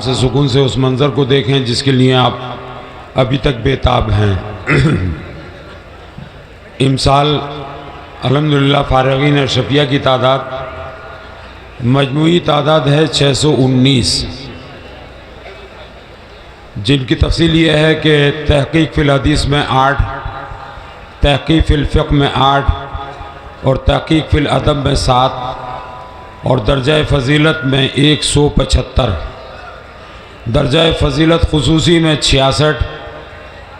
سے سکون سے اس منظر کو دیکھیں جس کے لیے آپ ابھی تک بیتاب ہیں۔ امسال الحمدللہ فارغین اشرفیہ کی تعداد مجموعی تعداد ہے 619، جن کی تفصیل یہ ہے کہ تحقیق فی الحدیث میں 8، تحقیق فی الفقہ میں 8 اور تحقیق فی الادب میں 7 اور درجہ فضیلت میں 175، درجہ فضیلت خصوصی میں 66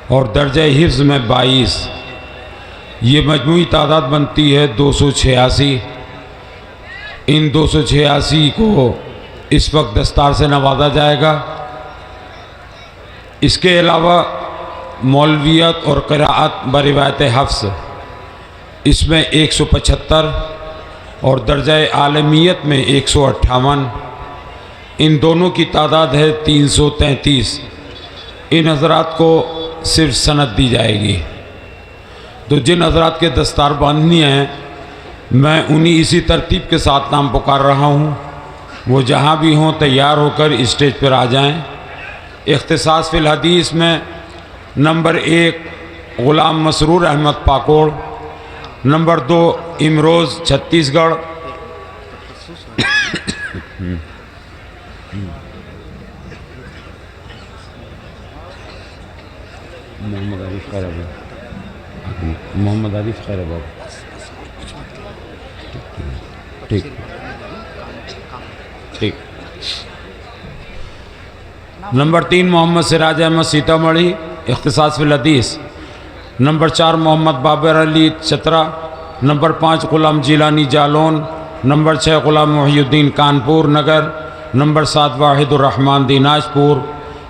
اور درجہ حفظ میں 22، یہ مجموعی تعداد بنتی ہے 286۔ ان 286 کو اس وقت دستار سے نوازا جائے گا۔ اس کے علاوہ مولویت اور قراءت بروایت حفظ اس میں 175 اور درجہ عالمیت میں 158، ان دونوں کی تعداد ہے 333۔ ان حضرات کو صرف سند دی جائے گی۔ تو جن حضرات کے دستار باندھنی ہیں میں انہی اسی ترتیب کے ساتھ نام پکار رہا ہوں، وہ جہاں بھی ہوں تیار ہو کر اسٹیج پر آ جائیں۔ اختصاص فی الحدیث میں نمبر 1 غلام مسرور احمد پاکوڑ، نمبر 2 امروز چھتیس گڑھ، محمد عارف خیر آباد، ٹھیک ٹھیک۔ نمبر 3 محمد سراج احمد سیتامڑھی، اختصاص فی الحدیث۔ نمبر 4 محمد بابر علی چترا، نمبر 5 غلام جیلانی جالون، نمبر 6 غلام محی الدین کانپور نگر، نمبر 7 واحد الرحمن دیناج پور،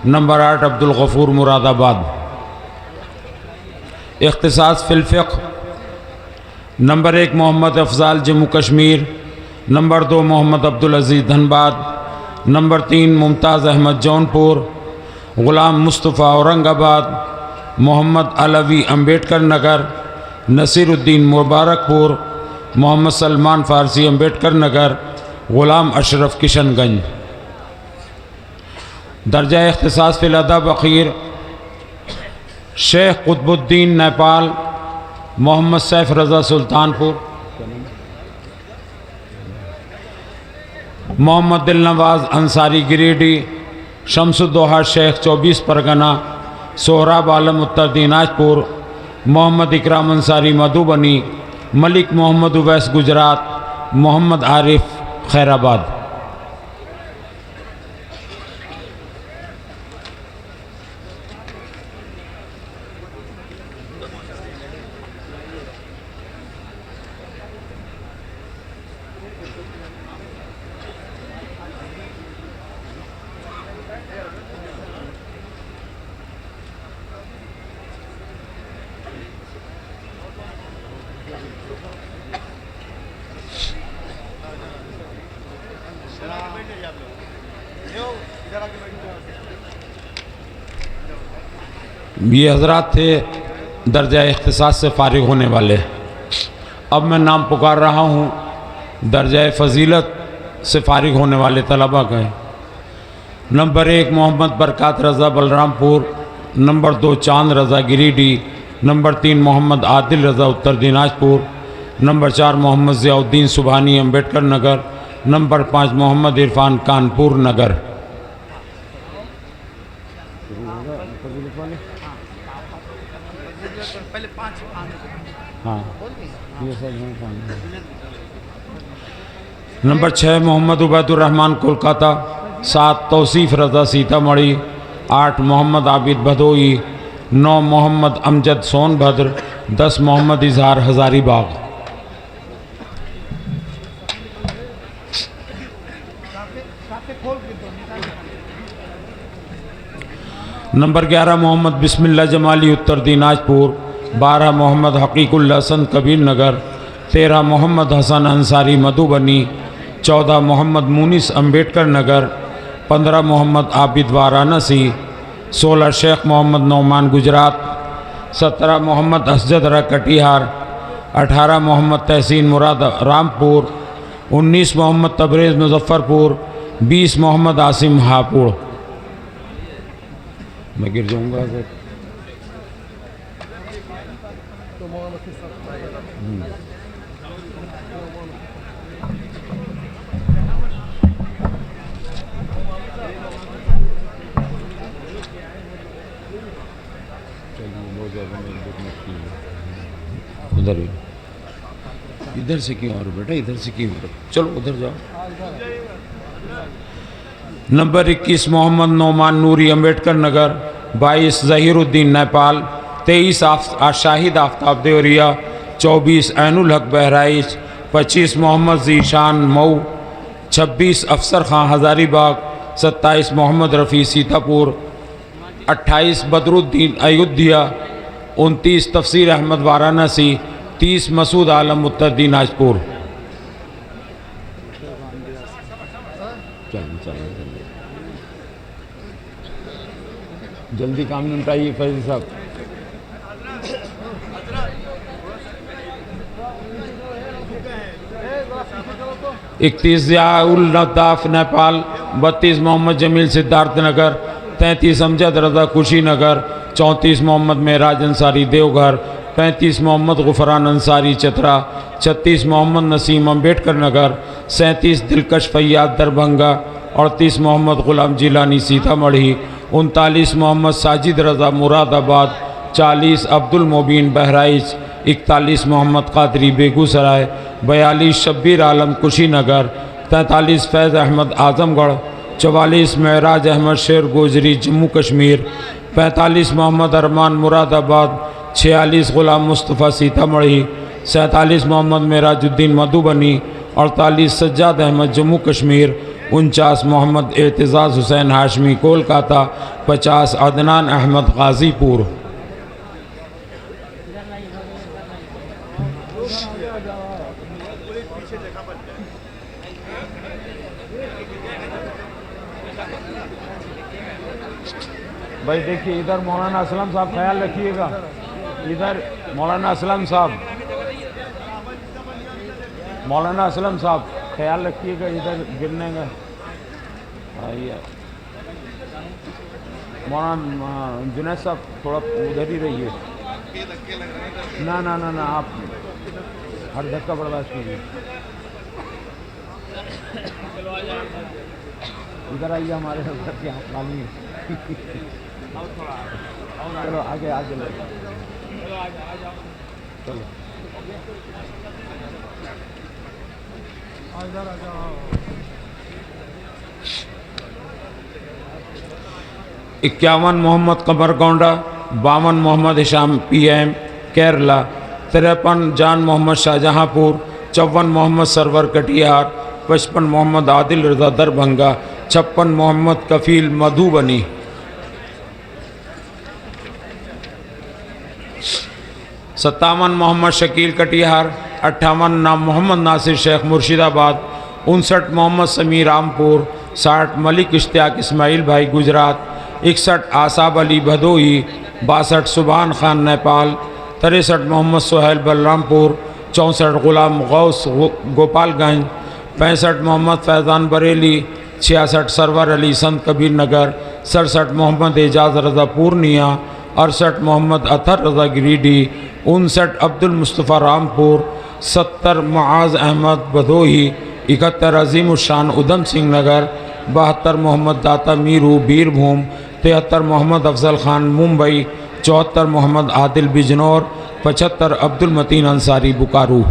نمبر 8 عبدالغفور مراد آباد۔ اختصاص فی الفقہ نمبر 1 محمد افضال جموں کشمیر، نمبر 2 محمد عبدالعزیز دھنباد، نمبر 3 ممتاز احمد جونپور، غلام مصطفیٰ اورنگ آباد، محمد علوی امبیڈکر نگر، نصیر الدین مبارک پور، محمد سلمان فارسی امبیڈکر نگر، غلام اشرف کشن گنج۔ درجہ اختصاص فی الادب اخیر شیخ قطب الدین نیپال، محمد سیف رضا سلطان پور، محمد دل نواز انصاری گریڈی، شمس الدوحہ شیخ 24 پرگنہ، سہراب عالم اتر دیناج پور، محمد اکرام انصاری مدھوبنی، ملک محمد اویس گجرات، محمد عارف خیر آباد۔ یہ حضرات تھے درجہ اختصاص سے فارغ ہونے والے۔ اب میں نام پکار رہا ہوں درجہ فضیلت سے فارغ ہونے والے طلباء کا۔ نمبر 1 محمد برکات رضا بلرام پور، نمبر 2 چاند رضا گریڈی، نمبر 3 محمد عادل رضا اتر دیناج پور، نمبر 4 محمد ضیاء الدین سبحانی امبیڈکر نگر، نمبر 5 محمد عرفان کانپور نگر۔ نمبر 6 محمد عبید الرحمن کولکاتہ، 7 توصیف رضا سیتامڑھی، 8 محمد عابد بھدوئی، 9 محمد امجد سون بھدر، 10 محمد اظہار ہزاری باغ۔ نمبر 11 محمد بسم اللہ جمالی اتر دیناج پور، 12 محمد حقیق اللہ حسن کبیر نگر، 13 محمد حسن انصاری مدھوبنی، 14 محمد مونس امبیڈکر نگر، 15 محمد عابد وارانسی، 16 شیخ محمد نعمان گجرات، 17 محمد اسجد را کٹیہار، 18 محمد تحسین مراد رامپور، 19 محمد تبریز مظفر پور، 20 محمد عاصم ہاپوڑ۔ میں گر جاؤں گا اگر ادھر ہی ادھر سے کیوں اور بیٹا ادھر سے کیوں چلو ادھر جاؤ. نمبر 21 محمد نعمان نوری امبیڈکر نگر. 22 ظہیر الدین نیپال. 23 شاہد آفتاب دیوریا. 24 عین الحق بہرائچ. 25 محمد ذیشان مئو. 26 افسر خان ہزاری باغ. 27 محمد رفیع سیتا پور. 28 بدر الدین ایودھیا. 29 تفسیر احمد وارانسی. 30 مسعود عالم متحدی ناجپور. جلدی کام نمٹائیے فیضی صاحب. اکتیس ضیاء الطاف نیپال. 32 محمد جمیل سدھارتھ نگر. 33 امجد رضا کشی نگر. 34 محمد معراج انصاری دیوگھر. 35 محمد غفران انصاری چترا. 36 محمد نسیم امبیڈکر نگر. 37 دلکش فیاض دربھنگا. 38 محمد غلام جیلانی سیتا مڑھی. 39 محمد ساجد رضا مراد آباد. 40 عبد المبین بہرائچ. 41 محمد قادری بیگو سرائے. 42 شبیر عالم کشی نگر. 43 فیض احمد اعظم گڑھ. 44 معراج احمد شیر گوجری جموں کشمیر. 45 محمد ارمان مراد آباد. 46 غلام مصطفیٰ سیتا مڑھی. 47 محمد معراج الدین مدھوبنی. 48 سجاد احمد جموں کشمیر. 49 محمد اعتزاز حسین ہاشمی کولکاتہ. 50 عدنان احمد غازی پور. بھائی دیکھیے ادھر مولانا اسلم صاحب خیال رکھیے گا. ادھر مولانا اسلم صاحب خیال رکھیے گا ادھر گرنے کا. مولانا جنید صاحب تھوڑا ادھر ہی رہیے. نہ آپ ہر دھکا برداشت کیجیے. ادھر آئیے ہمارے حضرت یہاں خالی ہے. چلو آگے چلو 51 محمد قمر گونڈا. 52 محمد ہشام پی ایم کیرلا. 53 جان محمد شاہجہاں پور. 54 محمد سرور کٹیہار. 55 محمد عادل رضا دربھنگا. 56 محمد کفیل مدھوبنی. 57 محمد شکیل کٹیہار. 58 محمد ناصر شیخ مرشد آباد. 59 محمد سمیر رامپور. 60 ملک اشتیاق اسماعیل بھائی گجرات. 61 آصاب علی بھدوئی. 62 سبحان خان نیپال. 63 محمد سہیل بلرام پور. 64 غلام غوث گوپال گنج. 65 محمد فیضان بریلی. 66 سرور علی سنت کبیر نگر. 67 محمد اعجاز رضا پورنیا. 68 محمد اطہر رضا گریڈی. 59 عبد المصطفیٰ رامپور. 70 معاذ احمد بھدوئی. 71 عظیم الشان ادھم سنگھ نگر. 72 محمد داتا میرو بیر بھوم. 73 محمد افضل خان ممبئی. 74 محمد عادل بجنور. 75 عبد المتین انصاری بکارو.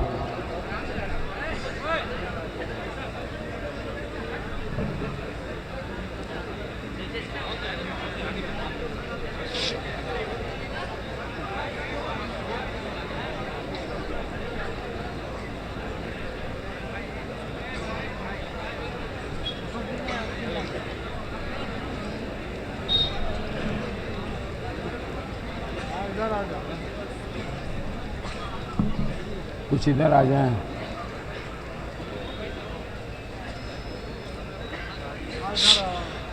کچھ ادھر آ جائیں.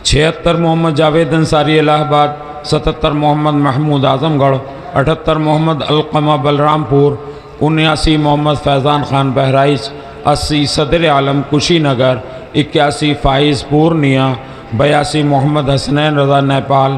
چھہتر محمد جاوید انصاری الہ آباد. 77 محمد محمود اعظم گڑھ. 78 محمد القمہ بلرام پور. 79 محمد فیضان خان بہرائچ. 80 صدر عالم کشی نگر. 81 فائز پورنیا. 82 محمد حسنین رضا نیپال.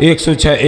106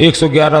111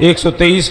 123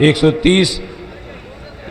130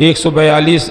142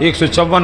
154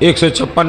156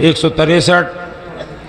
163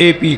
AP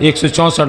164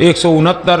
169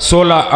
16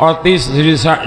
38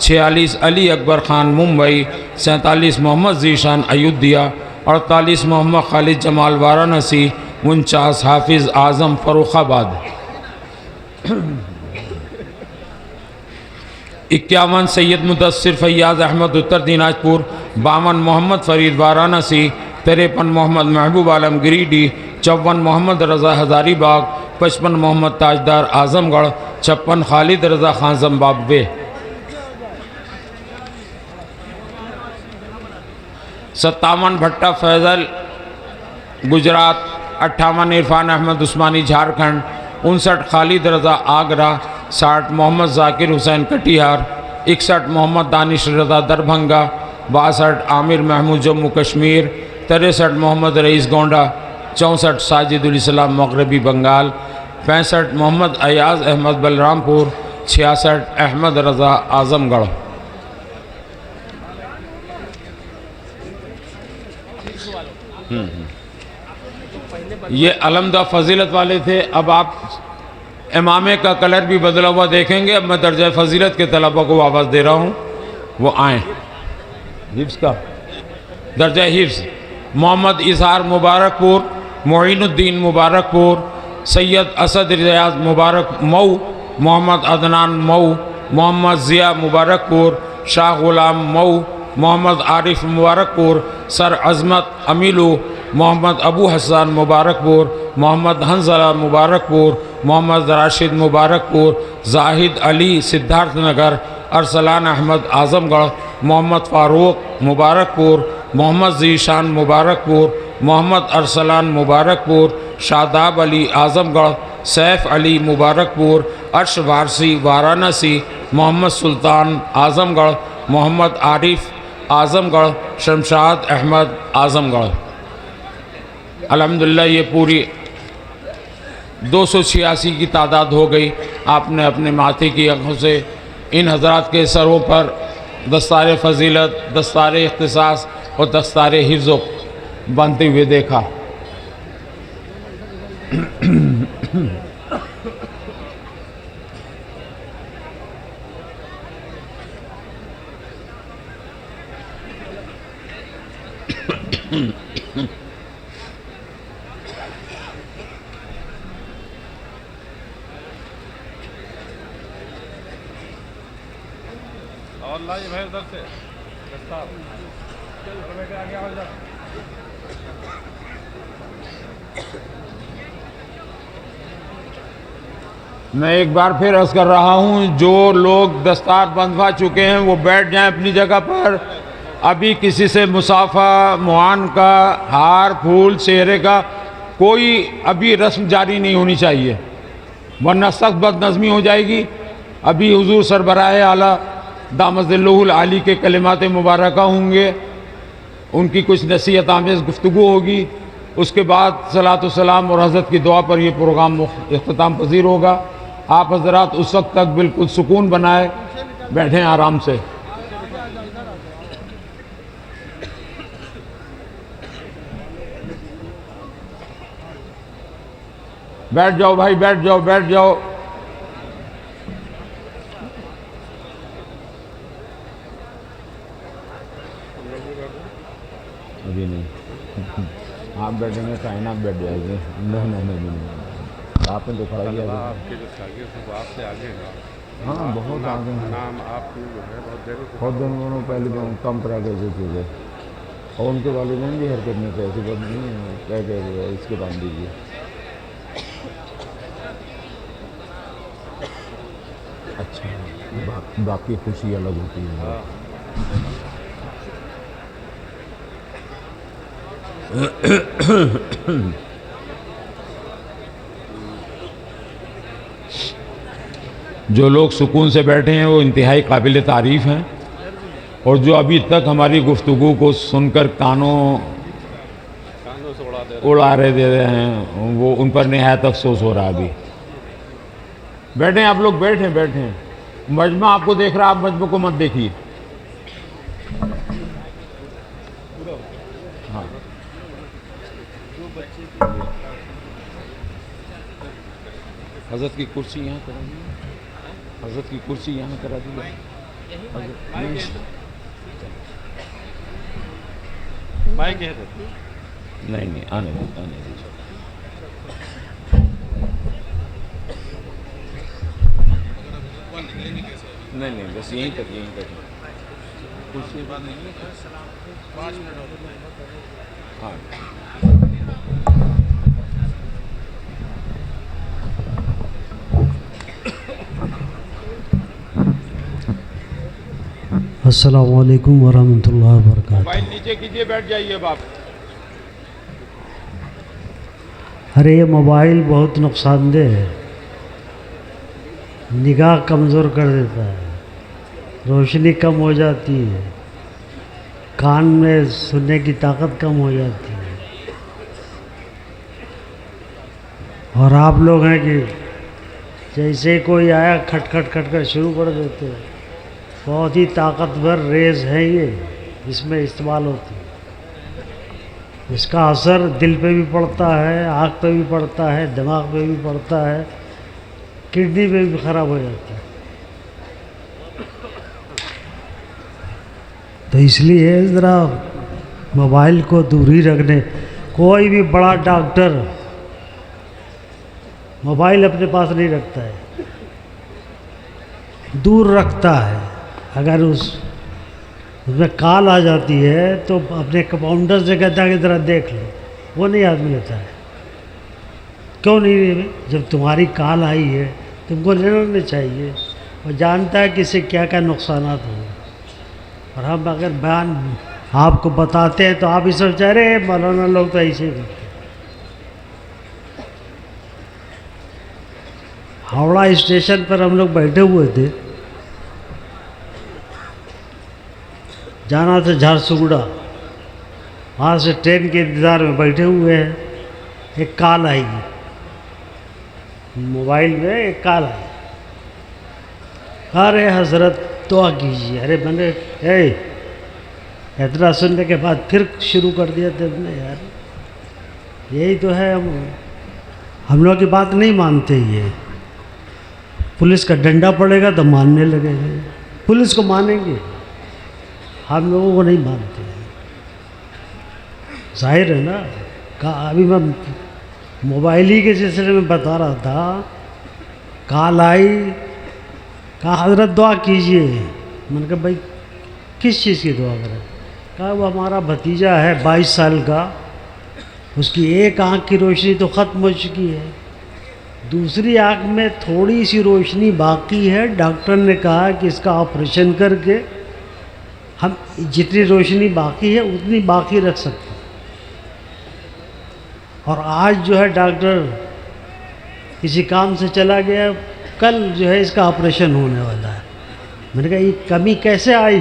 46 علی اکبر خان ممبئی، 47 محمد ذیشان ایودھیا، 48 محمد خالد جمال وارانسی، 49 حافظ اعظم فروخ آباد، 51 سید مدثر فیاض احمد اتر دیناجپور، 52 محمد فرید وارانسی، 53 محمد محبوب عالم گریڈی، 54 محمد رضا ہزاری باغ، 55 محمد تاجدار اعظم گڑھ، 56 خالد رضا خان زمبابوے، 57 بھٹا فیضل گجرات، 58 عرفان احمد عثمانی جھارکھنڈ، 59 خالد رضا آگرہ، 60 محمد ذاکر حسین کٹیہار، 61 محمد دانش رضا دربھنگا، 62 عامر محمود جموں کشمیر، 63 محمد رئیس گونڈا، 64 ساجد الاسلام مغربی بنگال، 65 محمد ایاز احمد بلرام پور، 66 احمد رضا اعظم گڑھ۔ یہ علمدہ فضیلت والے تھے۔ اب آپ امامے کا کلر بھی بدلا ہوا دیکھیں گے۔ اب میں درجہ فضیلت کے طلبہ کو آواز دے رہا ہوں، وہ آئیں۔ حفظ کا درجہ حفظ: محمد اظہار مبارک پور، معین الدین مبارک پور، سید اسد ریاض مبارک مئو، محمد عدنان مئو، محمد ضیاء مبارک پور، شاہ غلام مئو، محمد عارف مبارک پور، سر عظمت امیلو، محمد ابو حسان مبارک پور، محمد حنظلہ مبارک پور، محمد راشد مبارک پور، زاہد علی سدھارتھ نگر، ارسلان احمد اعظم گڑھ، محمد فاروق مبارک پور، محمد ذیشان مبارک پور، محمد ارسلان مبارک پور، شاداب علی اعظم گڑھ، سیف علی مبارک پور، عرش وارسی وارانسی، محمد سلطان اعظم گڑھ، محمد عارف اعظم گڑھ، شمشاد احمد اعظم گڑھ۔ الحمدللہ یہ پوری 286 کی تعداد ہو گئی۔ آپ نے اپنے ماتھے کی آنکھوں سے ان حضرات کے سروں پر دستار فضیلت، دستار اختصاص اور دستار حفظ بنتے ہوئے دیکھا۔ میں ایک بار پھر عرض کر رہا ہوں، جو لوگ دستار بندھوا چکے ہیں وہ بیٹھ جائیں اپنی جگہ پر۔ ابھی کسی سے مصافحہ، معانقہ، ہار پھول، چہرے کا کوئی ابھی رسم جاری نہیں ہونی چاہیے، ورنہ سخت بد نظمی ہو جائے گی۔ ابھی حضور سربراہ اعلیٰ دامت ظلہ العالی کے کلمات مبارکہ ہوں گے، ان کی کچھ نصیحت آمیز گفتگو ہوگی، اس کے بعد صلاۃ والسلام اور حضرت کی دعا پر یہ پروگرام اختتام پذیر ہوگا۔ آپ حضرات اس وقت تک بالکل سکون بنائے بیٹھیں آرام سے۔ بیٹھ جاؤ بھائی، بیٹھ جاؤ، بیٹھ جاؤ۔ ابھی نہیں، آپ بیٹھیں گے کائنات بیٹھ جائے گی۔ نہیں، آپ نے تو کھڑا کیا۔ آپ کے جو شاگرد ہیں وہ آپ سے آگے ہیں۔ ہاں بہت آگے ہیں، نام آپ جو ہے بہت دیر سے بہت دنوں پہلے کم پڑا کیسے تھے، اور ان کے والدین بھی حرکت نہیں کر، ایسی بات نہیں ہے، کیا کہہ رہے ہیں، اس کے باندھ دیجیے۔ اچھا، باقی خوشی الگ ہوتی ہے۔ جو لوگ سکون سے بیٹھے ہیں وہ انتہائی قابل تعریف ہیں، اور جو ابھی تک ہماری گفتگو کو سن کر کانوں سے اڑا رہے ہیں، وہ ان پر نہایت افسوس ہو رہا ہے۔ ابھی بیٹھیں آپ لوگ، بیٹھیں بیٹھیں۔ مجمع آپ کو دیکھ رہا، آپ مجمع کو مت دیکھیے۔ ہاں، حضرت کی کرسی یہاں کرا دی، حضرت کی کرسی یہاں کرا دی۔ مائک ہے تو نہیں آنے دیجیے. نہیں بس یہیں تک. ہاں. السلام علیکم ورحمۃ اللہ وبرکاتہ. موبائل نیچے کیجیے, بیٹھ جائیے باپ. ارے یہ موبائل بہت نقصان دہ ہے, نگاہ کمزور کر دیتا ہے, روشنی کم ہو جاتی ہے, کان میں سننے کی طاقت کم ہو جاتی ہے. اور آپ لوگ ہیں کہ جیسے کوئی آیا کھٹ کھٹ شروع کر دیتے ہیں. بہت ہی طاقتور ریز ہے یہ, اس میں استعمال ہوتی ہے. اس کا اثر دل پہ بھی پڑتا ہے, آنکھ پہ بھی پڑتا ہے, دماغ پہ بھی پڑتا ہے, کڈنی پہ بھی خراب ہو جاتا ہے. تو اس لیے ذرا موبائل کو دور ہی رکھنے. کوئی بھی بڑا ڈاکٹر موبائل اپنے پاس نہیں رکھتا ہے, دور رکھتا ہے. اگر اس میں کال آ جاتی ہے تو اپنے کمپاؤنڈر سے کہتا ہے کہ ذرا دیکھ لو, وہ نہیں آدمی لیتا ہے. کیوں نہیں؟ جب تمہاری کال آئی ہے تم کو لینا چاہیے. وہ جانتا ہے کہ اس سے کیا کیا نقصانات ہوں گے. اور ہم اگر بیان آپ کو بتاتے ہیں تو آپ ہی سوچ رہے مولانا لوگ تو ایسے ہی کرتے ہیں. ہاوڑا اسٹیشن پر ہم لوگ بیٹھے ہوئے تھے, جانا تھا جھارسگوڑا. وہاں سے ٹرین کے انتظار میں بیٹھے ہوئے ہیں, ایک کال آئی, موبائل میں ایک کال آئی, ارے حضرت دعا کیجیے. ارے میں نے اتنا سننے کے بعد پھر شروع کر دیا تم نے. یار یہی تو ہے, ہم لوگ کی بات نہیں مانتے. یہ پولیس کا ڈنڈا پڑے گا تو ماننے لگے گے, پولیس کو مانیں گے, ہم لوگوں کو نہیں مانتے. ظاہر ہے نا. ابھی میں موبائل ہی کے سلسلے میں بتا رہا تھا, کال آئی, کہا حضرت دعا کیجئے. میں نے کہا بھائی کس چیز کی دعا کریں؟ کہا وہ ہمارا بھتیجا ہے 22 سال کا, اس کی ایک آنکھ کی روشنی تو ختم ہو چکی ہے, دوسری آنکھ میں تھوڑی سی روشنی باقی ہے. ڈاکٹر نے کہا کہ اس کا آپریشن کر کے ہم جتنی روشنی باقی ہے اتنی باقی رکھ سکتے ہیں. اور آج جو ہے ڈاکٹر کسی کام سے چلا گیا, کل جو ہے اس کا آپریشن ہونے والا ہے. میں نے کہا یہ کمی کیسے آئی؟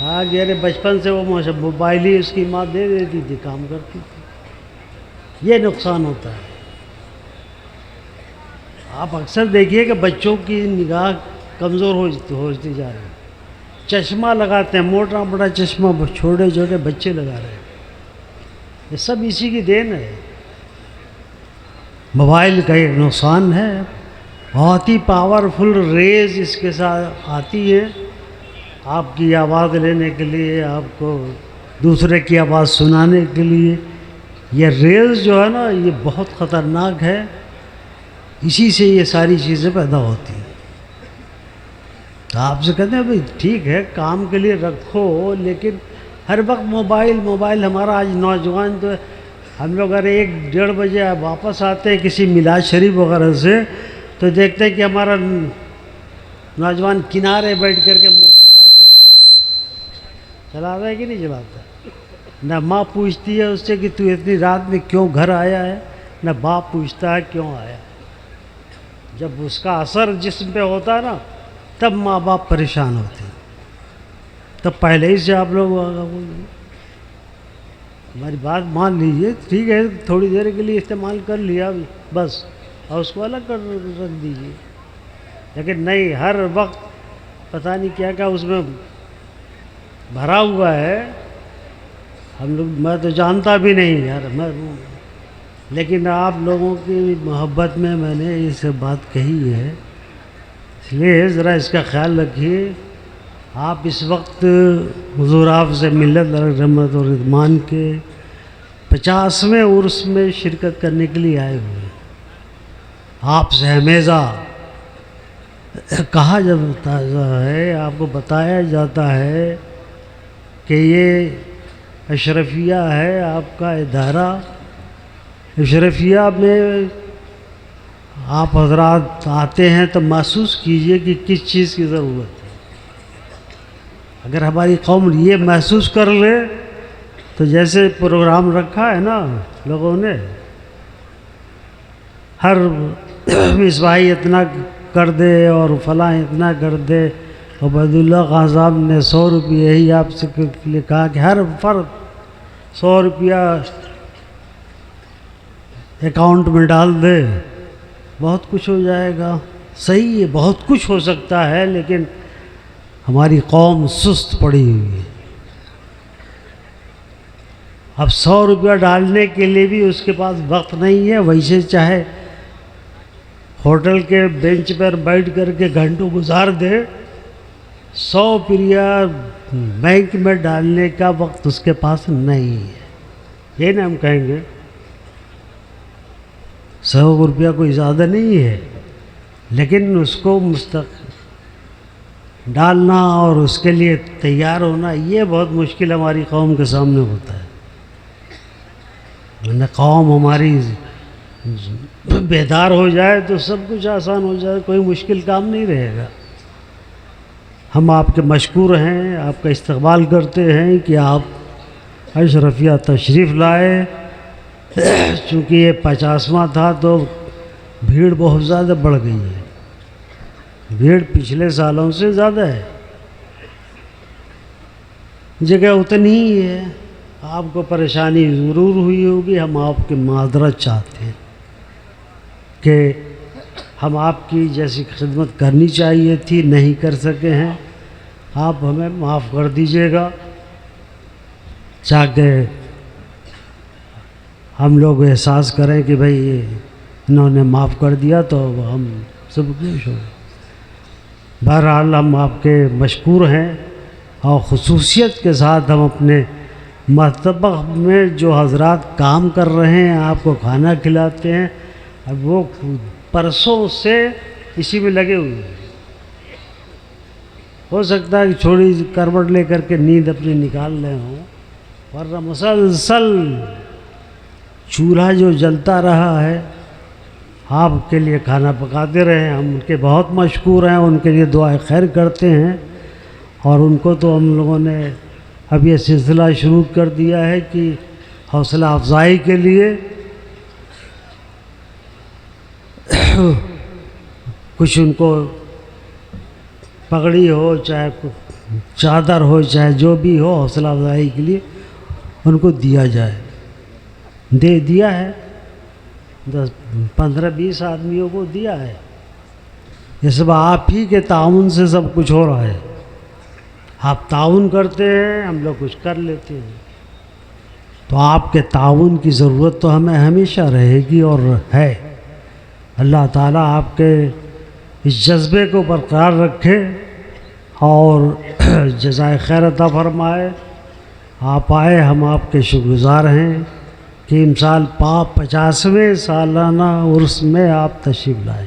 ہاں ارے بچپن سے وہ موبائل ہی اس کی ماں دے دیتی تھی, کام کرتی تھی. یہ نقصان ہوتا ہے. آپ اکثر دیکھیے کہ بچوں کی نگاہ کمزور ہوتی جا رہی ہے. چشمہ لگاتے ہیں, موٹا موٹا چشمہ چھوٹے چھوٹے بچے لگا رہے ہیں. یہ سب اسی کی دین ہے. موبائل کا ایک نقصان ہے, بہت ہی پاورفل ریز اس کے ساتھ آتی ہے, آپ کی آواز لینے کے لیے, آپ کو دوسرے کی آواز سنانے کے لیے. یہ ریز جو ہے نا یہ بہت خطرناک ہے, اسی سے یہ ساری چیزیں پیدا ہوتی ہیں. تو آپ سے کہتے ہیں بھائی ٹھیک ہے کام کے لیے رکھو, لیکن ہر وقت موبائل. ہمارا آج نوجوان تو ہم لوگ اگر 1-1:30 بجے واپس آتے ہیں کسی میلاد شریف وغیرہ سے تو دیکھتے ہیں کہ ہمارا نوجوان کنارے بیٹھ کر کے موبائل چلا رہا ہے کہ نہیں چلاتا. نہ ماں پوچھتی ہے اس سے کہ تو اتنی رات میں کیوں گھر آیا ہے, نہ باپ پوچھتا ہے کیوں آیا. جب اس کا اثر جسم پہ ہوتا ہے نا تب ماں باپ پریشان ہوتے ہیں. تب پہلے ہی سے آپ لوگ ہماری بات مان لیجیے, ٹھیک ہے تھوڑی دیر کے لیے استعمال کر لیا بس, اور اس کو الگ کر رکھ دیجیے. لیکن نہیں, ہر وقت پتہ نہیں کیا کیا اس میں بھرا ہوا ہے. ہم لوگ, میں تو جانتا بھی نہیں یار, لیکن آپ لوگوں کی محبت میں نے یہ سب بات کہی ہے, اس لیے ذرا اس کا خیال رکھیے. آپ اس وقت حضور حافظ ملت علیہ رحمت اور رضوان کے 50ویں عرس میں شرکت کرنے کے لیے آئے ہوئے ہیں۔ آپ سے ہمیزہ کہا جاتا ہے، آپ کو بتایا جاتا ہے کہ یہ اشرفیہ ہے آپ کا ادارہ، اشرفیہ میں آپ حضرات آتے ہیں تو محسوس کیجئے کہ کس چیز کی ضرورت ہے۔ اگر ہماری قوم یہ محسوس کر لے تو جیسے پروگرام رکھا ہے نا لوگوں نے، ہر مصباحی اتنا کر دے اور فلاں اتنا کر دے، عبید اللہ خان صاحب نے 100 روپیہ ہی آپ سے کہا کہ ہر فرد 100 روپیہ اکاؤنٹ میں ڈال دے، بہت کچھ ہو جائے گا۔ صحیح ہے، بہت کچھ ہو سکتا ہے، لیکن ہماری قوم سست پڑی ہوئی ہے۔ اب 100 روپیہ ڈالنے کے لیے بھی اس کے پاس وقت نہیں ہے، ویسے چاہے ہوٹل کے بینچ پر بیٹھ کر کے گھنٹوں گزار دے، 100 روپیہ بینک میں ڈالنے کا وقت اس کے پاس نہیں ہے۔ یہ نا ہم کہیں گے 100 روپیہ کوئی زیادہ نہیں ہے، لیکن اس کو ڈالنا اور اس کے لیے تیار ہونا، یہ بہت مشکل ہماری قوم کے سامنے ہوتا ہے۔ ورنہ قوم ہماری بیدار ہو جائے تو سب کچھ آسان ہو جائے، کوئی مشکل کام نہیں رہے گا۔ ہم آپ کے مشکور ہیں، آپ کا استقبال کرتے ہیں کہ آپ اشرفیہ تشریف لائے۔ چونکہ یہ 50واں تھا تو بھیڑ بہت زیادہ بڑھ گئی ہے، بھیڑ پچھلے سالوں سے زیادہ ہے، جگہ اتنی ہی ہے، آپ کو پریشانی ضرور ہوئی ہوگی۔ ہم آپ کی معذرت چاہتے ہیں کہ ہم آپ کی جیسی خدمت کرنی چاہیے تھی نہیں کر سکے ہیں، آپ ہمیں معاف کر دیجیے گا، تاکہ ہم لوگ احساس کریں کہ بھئی انہوں نے معاف کر دیا تو ہم سب خوش ہو گئے۔ بہرحال ہم آپ کے مشکور ہیں، اور خصوصیت کے ساتھ ہم اپنے مطبخ میں جو حضرات کام کر رہے ہیں، آپ کو کھانا کھلاتے ہیں، اب وہ پرسوں سے اسی میں لگے ہوئے ہیں۔ ہو سکتا ہے کہ چھوڑی کروٹ لے کر کے نیند اپنی نکال رہے ہوں، ورنہ مسلسل چولہا جو جلتا رہا ہے، آپ کے لیے کھانا پکاتے رہے۔ ہم ان کے بہت مشکور ہیں، ان کے لیے دعائے خیر کرتے ہیں، اور ان کو تو ہم لوگوں نے اب یہ سلسلہ شروع کر دیا ہے کہ حوصلہ افزائی کے لیے کچھ ان کو پگڑی ہو، چاہے چادر ہو، چاہے جو بھی ہو، حوصلہ افزائی کے لیے ان کو دیا جائے۔ دے دیا ہے، 15-20 آدمیوں کو دیا ہے۔ یہ سب آپ ہی کے تعاون سے سب کچھ ہو رہا ہے، آپ تعاون کرتے ہیں، ہم لوگ کچھ کر لیتے ہیں۔ تو آپ کے تعاون کی ضرورت تو ہمیں ہمیشہ رہے گی اور ہے۔ اللہ تعالیٰ آپ کے اس جذبے کو برقرار رکھے اور جزائے خیر عطا فرمائے۔ آپ آئے، ہم آپ کے شکر گزار ہیں کہ امسال 50ویں سالانہ عرس میں آپ تشریف لائے۔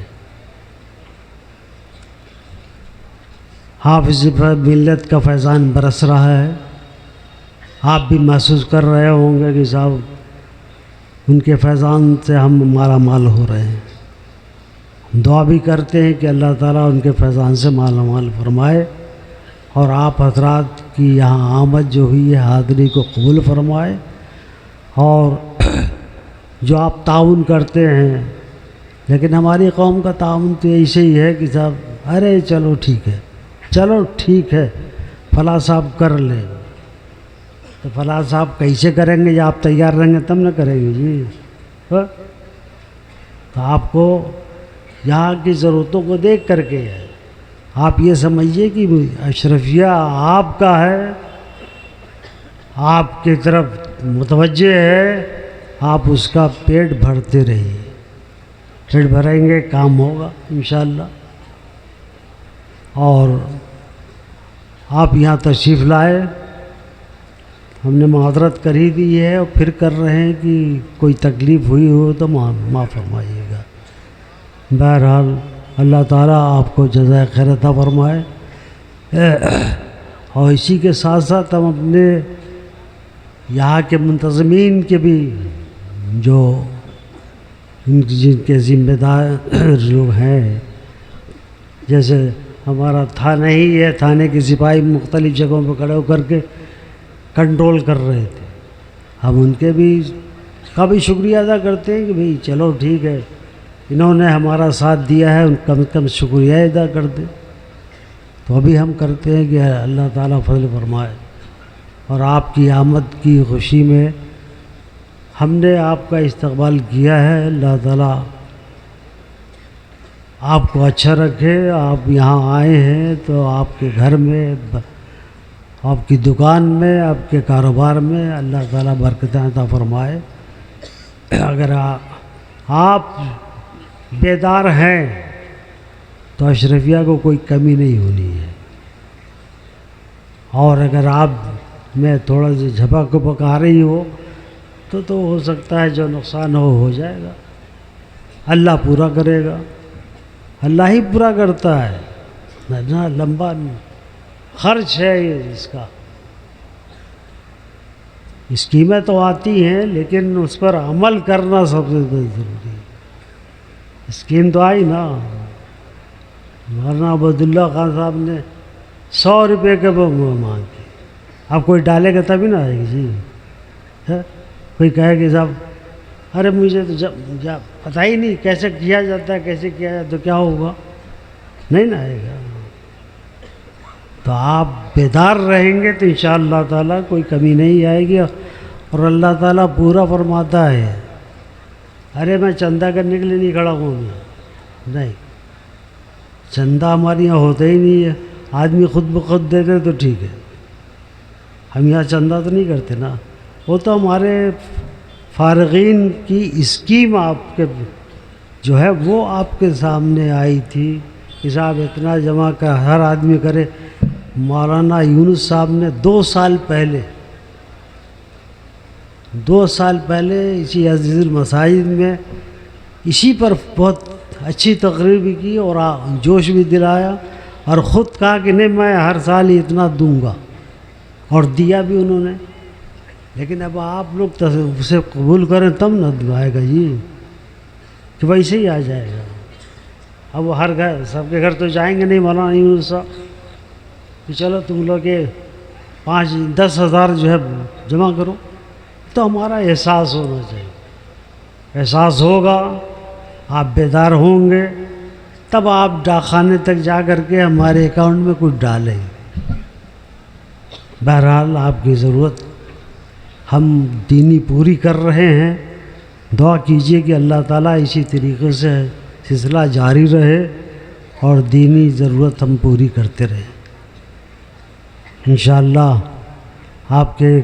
حافظ ملت کا فیضان برس رہا ہے، آپ بھی محسوس کر رہے ہوں گے کہ صاحب ان کے فیضان سے ہم مالا مال ہو رہے ہیں۔ دعا بھی کرتے ہیں کہ اللہ تعالیٰ ان کے فیضان سے مالا مال فرمائے، اور آپ حضرات کی یہاں آمد جو ہوئی ہے حاضری کو قبول فرمائے، اور جو آپ تعاون کرتے ہیں، لیکن ہماری قوم کا تعاون تو ایسے ہی ہے کہ صاحب ارے چلو ٹھیک ہے، چلو ٹھیک ہے، فلاں صاحب کر لیں، تو فلاں صاحب کیسے کریں گے؟ یا آپ تیار رہیں گے تب نہ کریں گے جی۔ تو آپ کو یہاں کی ضرورتوں کو دیکھ کر کے آپ یہ سمجھیے کہ اشرفیہ آپ کا ہے، آپ کی طرف متوجہ ہے، آپ اس کا پیٹ بھرتے رہیے، پیٹ بھریں گے کام ہوگا انشاءاللہ۔ اور آپ یہاں تشریف لائے، ہم نے معذرت کر ہی دی ہے اور پھر کر رہے ہیں کہ کوئی تکلیف ہوئی ہو تو معاف فرمائیے گا۔ بہرحال اللہ تعالیٰ آپ کو جزائے خیر عطا فرمائے۔ اور اسی کے ساتھ ساتھ ہم اپنے یہاں کے منتظمین کے بھی جو جن کے ذمہ دار لوگ ہیں، جیسے ہمارا تھانہ ہی ہے، تھانے کے سپاہی مختلف جگہوں پہ کھڑے ہو کر کے کنٹرول کر رہے تھے، ہم ان کے بھی کا بھی شکریہ ادا کرتے ہیں کہ بھئی چلو ٹھیک ہے، انہوں نے ہمارا ساتھ دیا ہے، ان کم از کم شکریہ ادا کر دیں۔ تو ابھی ہم کرتے ہیں کہ اللہ تعالیٰ فضل فرمائے، اور آپ کی آمد کی خوشی میں ہم نے آپ کا استقبال کیا ہے۔ اللہ تعالیٰ آپ کو اچھا رکھے۔ آپ یہاں آئے ہیں تو آپ کے گھر میں، آپ کی دکان میں، آپ کے کاروبار میں اللہ تعالیٰ برکتیں عطا فرمائے۔ اگر آپ بیدار ہیں تو اشرفیہ کو کوئی کمی نہیں ہونی ہے، اور اگر آپ میں تھوڑا سا جھپک کپک آ رہی ہو تو ہو سکتا ہے جو نقصان ہو جائے گا، اللہ پورا کرے گا، اللہ ہی پورا کرتا ہے، نہ لمبا خرچ ہے یہ اس کا۔ اسکیمیں تو آتی ہیں لیکن اس پر عمل کرنا سب سے ضروری ہے۔ اسکیم تو آئی نا، مولانا عبداللہ خان صاحب نے 100 روپے کے مانگے، اب کوئی ڈالے گا تبھی نہ آئے گی جی، کوئی کہے کہ صاحب ارے مجھے تو پتہ ہی نہیں کیسے کیا جاتا ہے، کیسے کیا جاتا تو کیا ہوگا، نہیں نہ آئے گا۔ تو آپ بیدار رہیں گے تو انشاءاللہ تعالیٰ کوئی کمی نہیں آئے گی، اور اللہ تعالیٰ پورا فرماتا ہے۔ ارے میں چندہ کرنے کے لیے نہیں کھڑا ہوں میں، نہیں، چندہ ہمارے یہاں ہوتا ہی نہیں ہے، آدمی خود بخود دے دے تو ٹھیک ہے، ہم یہاں چندہ تو نہیں کرتے نا، وہ تو ہمارے فارغین کی اسکیم آپ کے جو ہے وہ آپ کے سامنے آئی تھی کہ صاحب اتنا جمع کر ہر آدمی کرے۔ مولانا یونس صاحب نے 2 سال پہلے اسی عزیز المساجد میں اسی پر بہت اچھی تقریر بھی کی اور جوش بھی دلایا، اور خود کہا کہ نہیں میں ہر سال ہی اتنا دوں گا، اور دیا بھی انہوں نے۔ لیکن اب آپ لوگ اسے قبول کریں تب نہ آئے گا جی، کہ ویسے ہی آ جائے گا۔ اب وہ ہر گھر سب کے گھر تو جائیں گے نہیں مولانا یونس صاحب کہ چلو تم لوگ 5-10 ہزار جو ہے جمع کرو، تو ہمارا احساس ہونا چاہیے، احساس ہوگا، آپ بیدار ہوں گے، تب آپ ڈاکخانے تک جا کر کے ہمارے اکاؤنٹ میں کچھ ڈالیں۔ بہرحال آپ کی ضرورت ہم دینی پوری کر رہے ہیں، دعا کیجئے کہ اللہ تعالیٰ اسی طریقے سے سلسلہ جاری رہے اور دینی ضرورت ہم پوری کرتے رہیں۔ انشاءاللہ آپ کے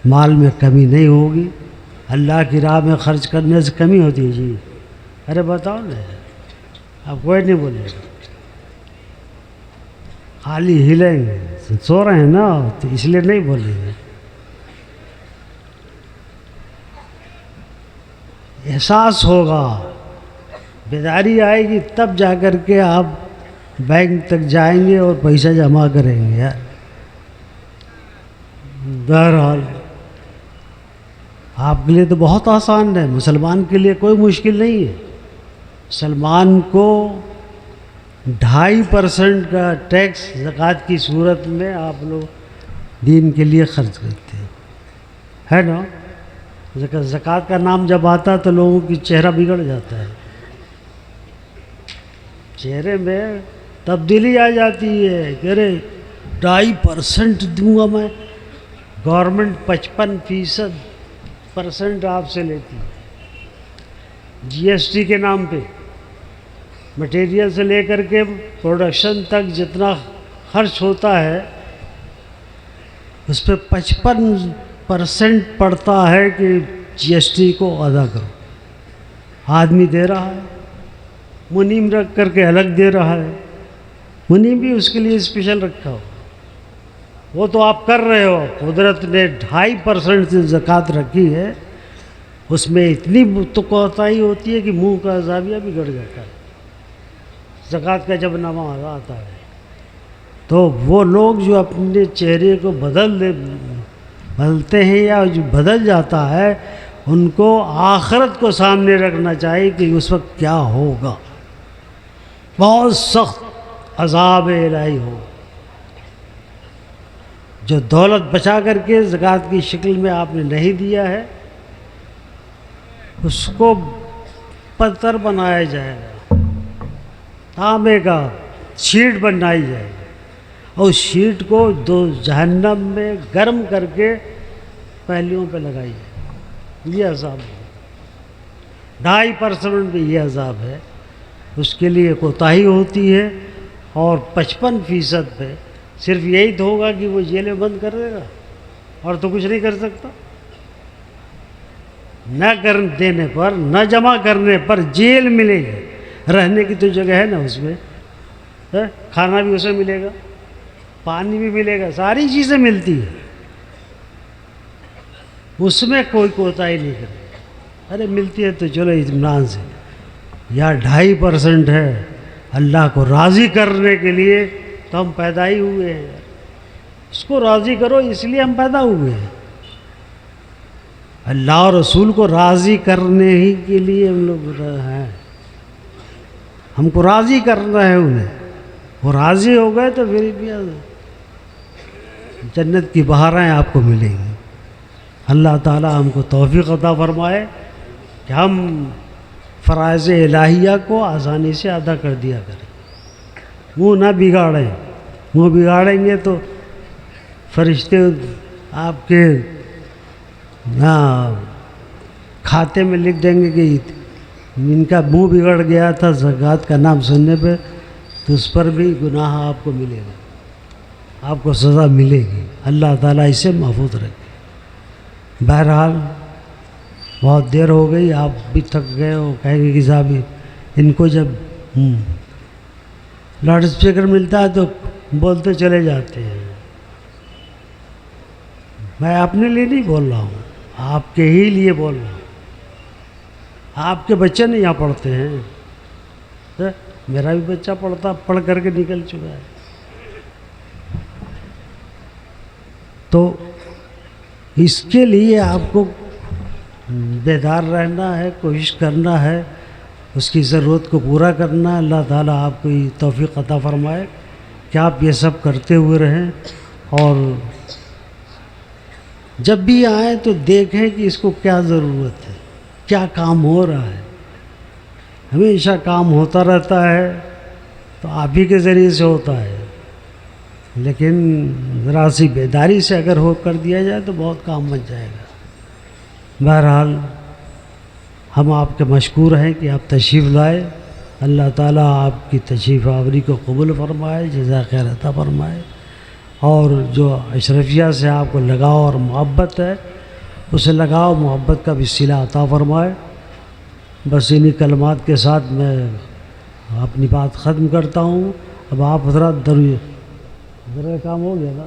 مال میں کمی نہیں ہوگی، اللہ کی راہ میں خرچ کرنے سے کمی ہوتی ہے جی؟ ارے بتاؤ نا، اب کوئی نہیں بولے گا، خالی ہلیں گے، سو رہے ہیں نا تو اس لیے نہیں بولیں گے۔ احساس ہوگا، بیداری آئے گی تب جا کر کے آپ بینک تک جائیں گے اور پیسہ جمع کریں گے یار۔ بہرحال آپ کے لیے تو بہت آسان ہے، مسلمان کے لیے کوئی مشکل نہیں ہے۔ مسلمان کو 2.5% کا ٹیکس زکوٰۃ کی صورت میں آپ لوگ دین کے لیے خرچ کرتے ہیں، ہے نا؟ زکوٰۃ کا نام جب آتا ہے تو لوگوں کی چہرہ بگڑ جاتا ہے، چہرے میں تبدیلی آ جاتی ہے کہ ارے 2.5% دوں گا میں، گورنمنٹ 55% آپ سے لیتی ہے جی ایس ٹی کے نام پہ، مٹیریل سے لے کر کے پروڈکشن تک جتنا خرچ ہوتا ہے اس پہ 55% پڑتا ہے کہ جی ایس ٹی کو ادا کرو۔ آدمی دے رہا ہے، منیم رکھ کر کے الگ دے رہا ہے، منیم بھی اس کے لیے اسپیشل رکھا ہو، وہ تو آپ کر رہے ہو. قدرت نے 2.5% سے زکوٰۃ رکھی ہے، اس میں اتنی تو کوتاہی ہوتی ہے کہ منہ کا زاویہ بگڑ جاتا ہے زکوٰۃ کا جب نامہ آتا ہے. تو وہ لوگ جو اپنے چہرے کو بدلتے ہیں یا جو بدل جاتا ہے، ان کو آخرت کو سامنے رکھنا چاہیے کہ اس وقت کیا ہوگا. بہت سخت عذاب الہی ہو. جو دولت بچا کر کے زکوٰۃ کی شکل میں آپ نے نہیں دیا ہے، اس کو پتھر بنایا جائے گا، تانبے کا شیٹ بنائی جائے گی، اور اس شیٹ کو جہنم میں گرم کر کے پہلیوں پہ لگائی جائے. یہ عذاب ہے. 2.5% بھی یہ عذاب ہے. اس کے لیے کوتاہی ہوتی ہے. اور 55% پہ صرف یہی تو ہوگا کہ وہ جیلیں بند کر دے گا اور تو کچھ نہیں کر سکتا. نہ کر دینے پر، نہ جمع کرنے پر جیل ملے گی. رہنے کی تو جگہ ہے نا اس میں، کھانا بھی اسے ملے گا، پانی بھی ملے گا، ساری چیزیں ملتی ہیں. اس میں کوئی کوتاہی نہیں کرے. ارے ملتی ہے تو چلو اطمینان سے. یا 2.5% ہے اللہ کو راضی کرنے کے لیے، تو ہم پیدا ہی ہوئے ہیں. اس کو راضی کرو، اس لیے ہم پیدا ہوئے ہیں. اللہ اور رسول کو راضی کرنے ہی کے لیے ہم لوگ ہیں. ہم کو راضی کرنا ہے انہیں. وہ راضی ہو گئے تو پھر بھی جنت کی بہاریں آپ کو ملیں گی. اللہ تعالی ہم کو توفیق عطا فرمائے کہ ہم فرائض الہیہ کو آسانی سے ادا کر دیا کریں. منہ نہ بگاڑیں. منہ بگاڑیں گے تو فرشتے آپ کے کھاتے میں لکھ دیں گے کہ ان کا منہ بگڑ گیا تھا زکوٰۃ کا نام سننے پہ، تو اس پر بھی گناہ آپ کو ملے گا، آپ کو سزا ملے گی. اللہ تعالیٰ اسے محفوظ رکھے. بہرحال بہت دیر ہو گئی، آپ بھی تھک گئے ہو. کہیں گے کہ صاحب ان کو جب لاؤڈ اسپیکر ملتا ہے تو بولتے چلے جاتے ہیں. میں اپنے لیے نہیں بول رہا ہوں، آپ کے ہی لیے بول رہا ہوں. آپ کے بچے نہیں یہاں پڑھتے ہیں، میرا بھی بچہ پڑھ کر کے نکل چکا ہے. تو اس کے لیے آپ کو بیدار رہنا ہے، کوشش کرنا ہے، اس کی ضرورت کو پورا کرنا ہے. اللہ تعالیٰ آپ کو یہ توفیق عطا فرمائے کہ آپ یہ سب کرتے ہوئے رہیں. اور جب بھی آئیں تو دیکھیں کہ اس کو کیا ضرورت ہے، کیا کام ہو رہا ہے. ہمیشہ کام ہوتا رہتا ہے تو آپ ہی کے ذریعے سے ہوتا ہے، لیکن ذرا سی بیداری سے اگر ہو کر دیا جائے تو بہت کام بن جائے گا. بہرحال ہم آپ کے مشکور ہیں کہ آپ تشریف لائے. اللہ تعالیٰ آپ کی تشریف آوری کو قبول فرمائے، جزائے خیر عطا فرمائے. اور جو اشرفیہ سے آپ کو لگاؤ اور محبت ہے، اسے لگاؤ محبت کا بھی صلہ عطا فرمائے. بس انہی کلمات کے ساتھ میں اپنی بات ختم کرتا ہوں. اب آپ حضرات ضرور کام ہو گیا نا.